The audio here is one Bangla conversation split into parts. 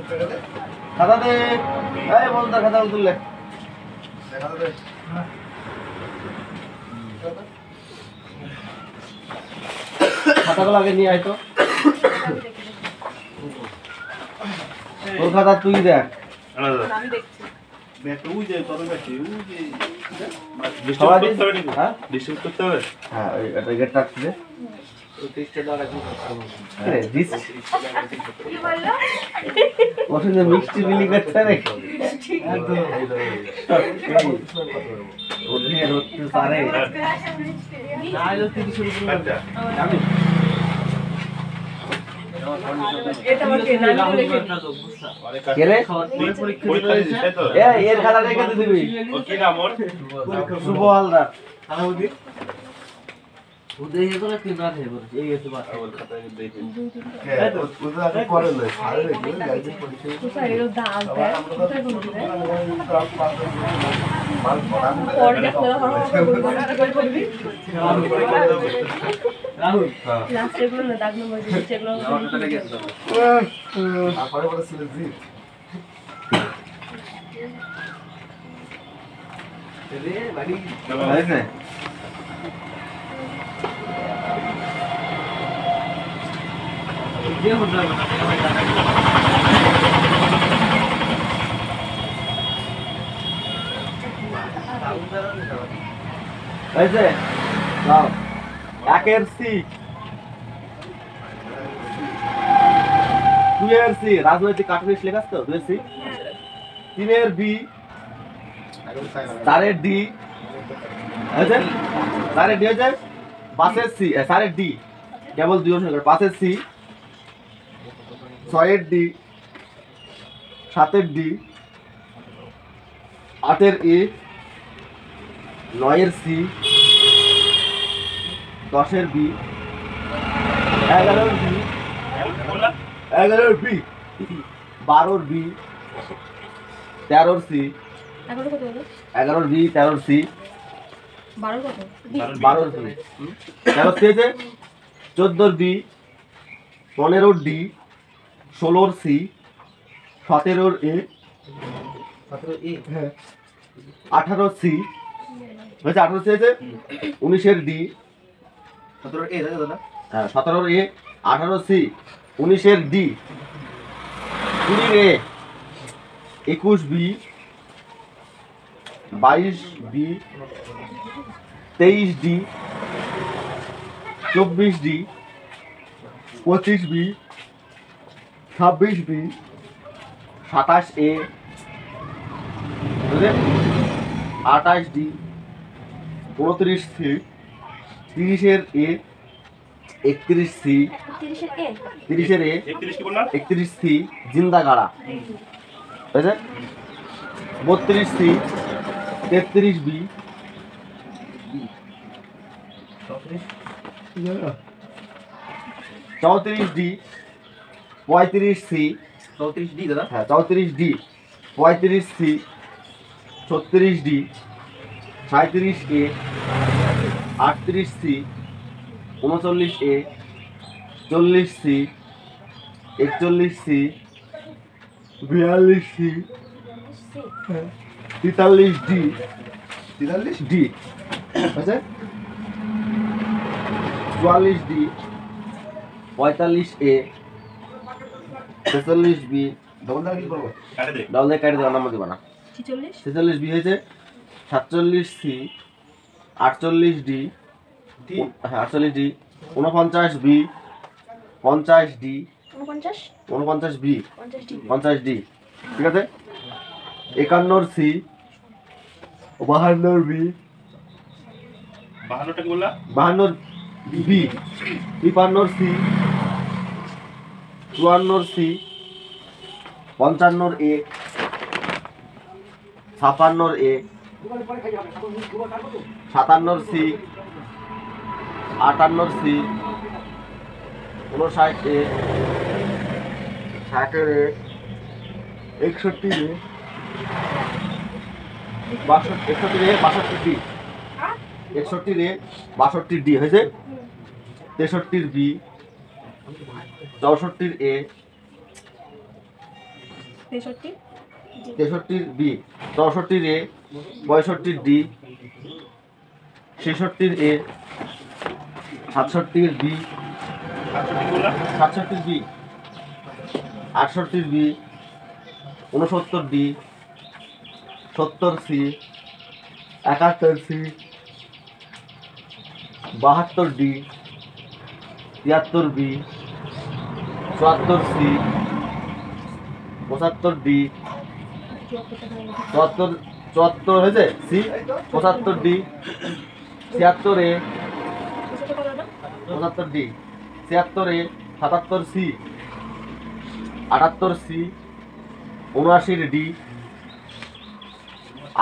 খাতা দে এই বল দা খাতা তুললে খাতা দে খাতাগুলো আগে নিয়ে আয় তো তোর খাতা তুই দেখ আমি দেখছি ব্যাগটা ওই যে তবে ব্যাগটা ওই যে সবাই ডিস্ট্রিবিউট করতে হবে নাকি? হ্যাঁ ডিস্ট্রিবিউট করতে হবে? হ্যাঁ ওই এটা গেটটা আছে কি বললো ওখানে মিষ্টি বিলি করছে রে ওখানে রোতে সারে আচ্ছা। এটা আমার কেনা কে রে পরীক্ষা দিছিস, তাই তো? এর খাতা রেখে দিবি ও কি নাম ওর? শুভ হালদার ওর খাতায় দেখি। কোথায় এর দাগ দেয় কোথায় বলবি রে পরে দেখলে করে করবি লাস্টে গুলো না দাগ নম্বর দিচ্ছে এগুলো হয়েছে হয়েছে যাও একের সি দুইয়ের সি রাজনৈতিক কাঠামো লেখা আছে তো দুইয়ের সি তিনের বি চারের ডি হয়েছে চারের ডি হয়েছে পাঁচের সি চারের ডি কেবল দুই অনুসারে পাঁচের সি ছয়ের ডি সাতের ডি আটের এ নয়ের সি দশের বি এগারোর বি এগারোর বি বারোর বি তেরোর সি এগারো কত হলো এগারোর বি তেরোর সি 12 কত বারোর বি তেরোর সি হয়েছে চোদ্দোর বি পনেরোর ডি ষোলোর সি সতেরোর এ আঠারোর সি হয়েছে আঠারো সি হয়েছে উনিশের ডি হ্যাঁ সতেরোর এ আঠারো সি উনিশের ডি কুড়ির এ একুশ বি বাইশ বি তেইশ ডি চব্বিশ ডি পঁচিশ বি ছাব্বিশ বি সাতাশ এ আঠাশ ডি 29 সি 30-এর এ 31 সি 30-এর এ 31 সি জিন্দা গাড়া বুঝলে 32 C 33 B 34 D 35 C 34 D দাদা হ্যাঁ 34 D 35 C 36 D 37 A 38 C 39 A 40 C 41 C 42 C 43 D 43 D আচ্ছা 44 ডি 45 এ 46 বি ডবল দা কি করব ডবল দা কাটে দাও নাম্বার দিবা না 46 বি হয়েছে 47 সি 48 ডি হ্যাঁ 48 D 49 B 50 D 49 B 50 D ঠিক আছে 51 সি 52 বি 52টা কি বললা 52 B 53 C 54 C 55 A 56 A 57 C 58 C 59 A 60 A 61 A 61 A 62 D 61 A 62 D হয়েছে 63 B 64 A 63 B, 64 A, 65 D, 66 A, 67 B, 67 B, 68 B, 69 D, 70 C, 71 C, 72 D, 73 B, 74 C, 75 D, 74 হয়েছে C, 75 D, 76 A, 75 D, 76 A, 77 C, 78 C, 79 D,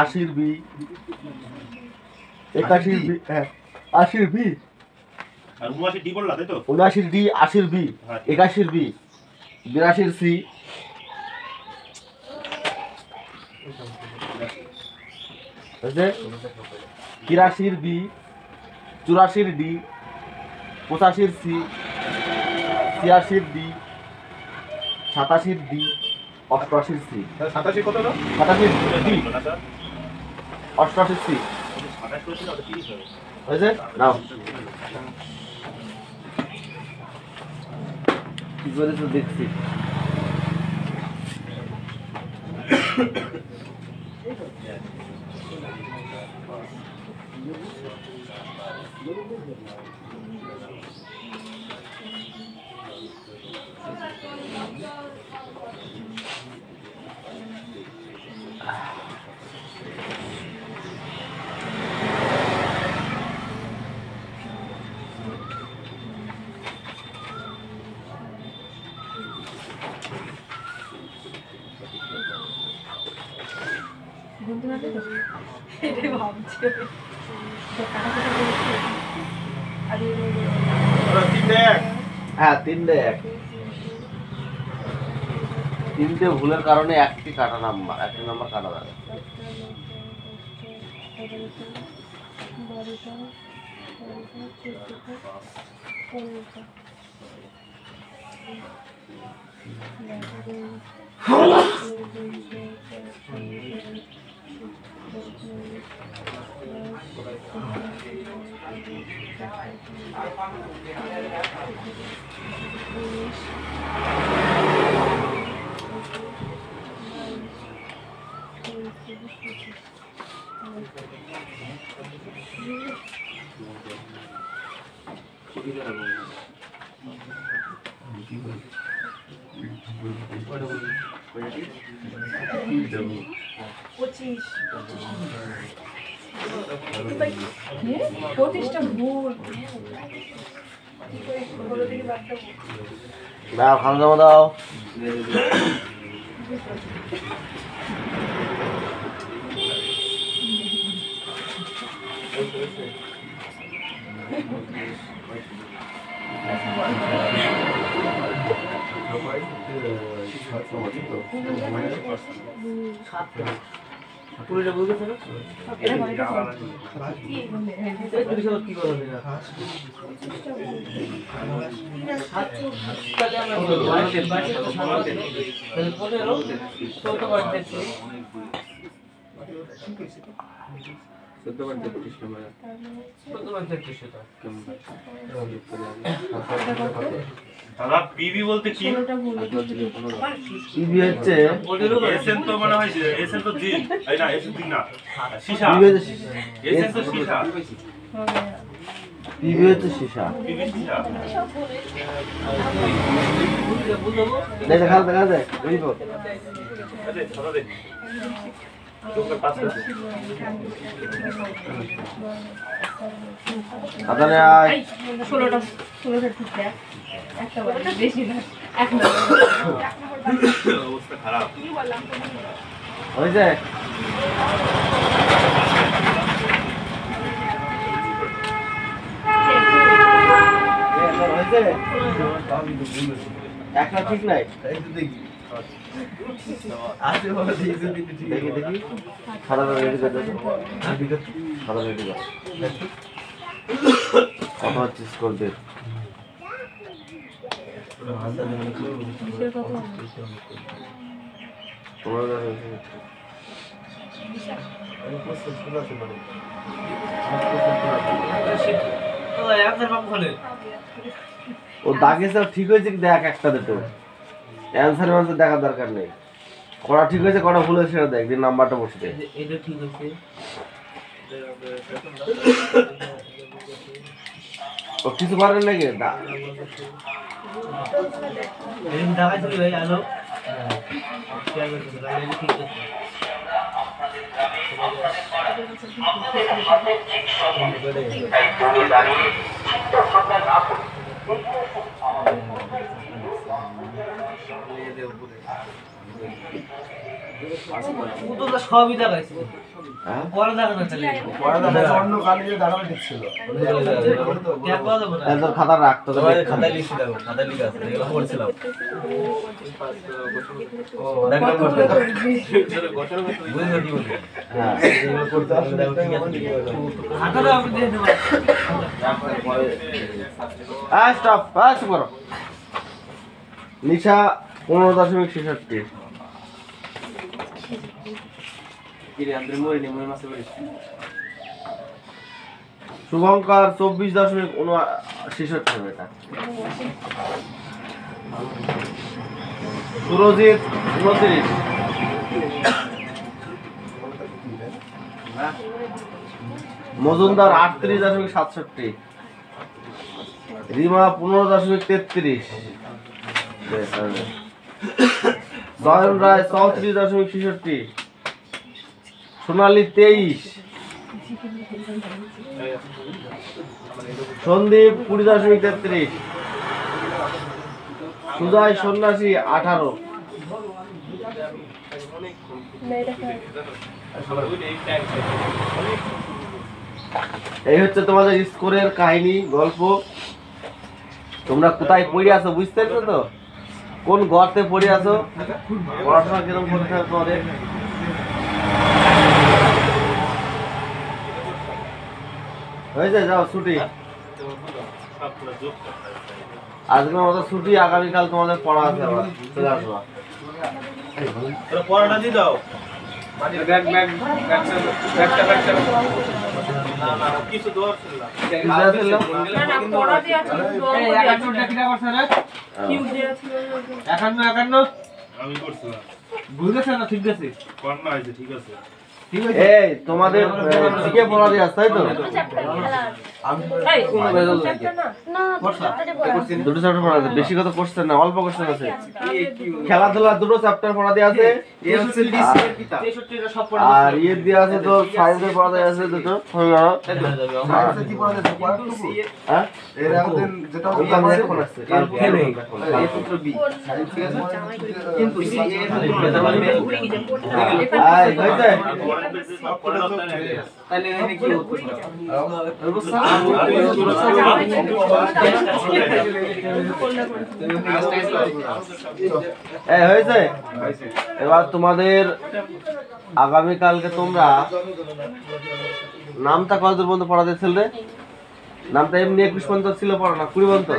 80 B, 81 B, হ্যাঁ 80 বি, আর 79 ডি বললা তাই তো? 79 ডি, 80 বি, 81 বি, 82 সি, হয়েছে 83 B, 84 D, 85 C, 86 D, 87 D, 88 C, 87 কত না? 87 ডি, না স্যার 88 সি, 27 করেছিল ওটা 30 হবে। হয়েছে নাও কি করেছো দেখছি। এটাই ভাবছি ওরা 3-1 হ্যাঁ 3-1, 3টে ভুলের কারণে একটি কাটা নাম্বার, একটি নাম্বার কাটা যাবে। প্রতিষ্ঠা ভুল দাও খাওয়া জমা দাও। পুরোটা বুঝে ফেলো কি করো দাদা পিবি বলতে কি? পিবি হচ্ছে এসএন তো মনে হয় এসএন তো জি এই না এসএন জি না সীসা এসএন তো সীসা পিবি হচ্ছে সীসা। পিবি সীসা দেখা দেখা যায় ভেরি গুড। আরে দাদা দে তোকে পাশে আদানে আয় 16টা ঠিক দেখ একটা বলে বেশি না এক না অবস্থা খারাপ হয়েছে হয়েছে একটা ঠিক নাই দেখি দেখি খারাপ রেডি করে খারাপ রেডি কর কত হচ্ছে স্কোর দে ও দাগে স্যার ঠিক হয়েছে কি দেখ একটা দুটো অ্যান্সার দেখার দরকার নেই কটা ঠিক হয়েছে কটা ভুল হয়েছে সেটা দেখ দিয়ে নাম্বারটা বসে দে এটা ঠিক আছে ও কিছু পারেন নাকি দাগাই চলি ভাই আলো ঠিক আছে সবই দেখাইছে পরে দেখানো খাতা রাখতো খাতায় লিখছি দেখো খাতায় লিখে আছে এগুলো পড়ছিলাম নিশা 15.66 শুভঙ্কর 24.66 এটা সুরজিৎ 29 মজুমদার 38.67 রিমা 15.33 জয়ন রায় 34.66 সোনালী 23 সন্দীপ 20.33 সুজয় সন্ন্যাসী 18 এই হচ্ছে তোমাদের স্কোরের কাহিনী গল্প তোমরা কোথায় পড়ে আছো বুঝতে পারছো তো কোন গর্তে পড়ে আছো পড়াশোনা কিরকম করতে হবে তোমাদের হয়েছে যাও ছুটি আজকের মতো ছুটি আগামীকাল তোমাদের পড়া আছে আবার চলে আসবা পড়াটা দিয়ে দাও কিছু দোয়ার ছিল আমি করছিলাম বুঝেছ না ঠিক আছে কন্যা হয়েছে ঠিক আছে এই তোমাদের জিকে পড়া দিয়ে আসছে তাই তো দুটো চ্যাপ্টার পড়া আছে বেশি কথা কোশ্চেন না অল্প কোশ্চেন আছে খেলাধুলা দুটো চ্যাপ্টার পড়া দিয়ে আছে আর ইয়ে দিয়ে আছে তো সায়েন্সের পড়া দিয়ে আছে দুটো হ্যাঁ হয়েছে এবার তোমাদের আগামীকালকে তোমরা নামটা কতদূর পর্যন্ত পড়া দিয়েছিল রে নামটা এমনি 21 পর্যন্ত ছিল পড়া না 20 পর্যন্ত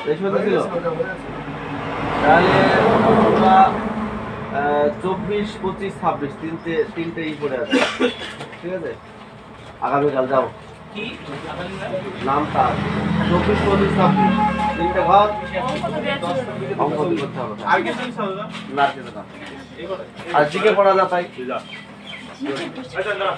23 পর্যন্ত ছিল তাহলে তোমরা 24, 25, 26 তিনটে পড়ে আছে ঠিক আছে আগামীকাল যাও নামটা 24, 25, 26 তিনটে ঘর অঙ্ক করতে হবে না আর জিকে পড়া যা তাই আচ্ছা না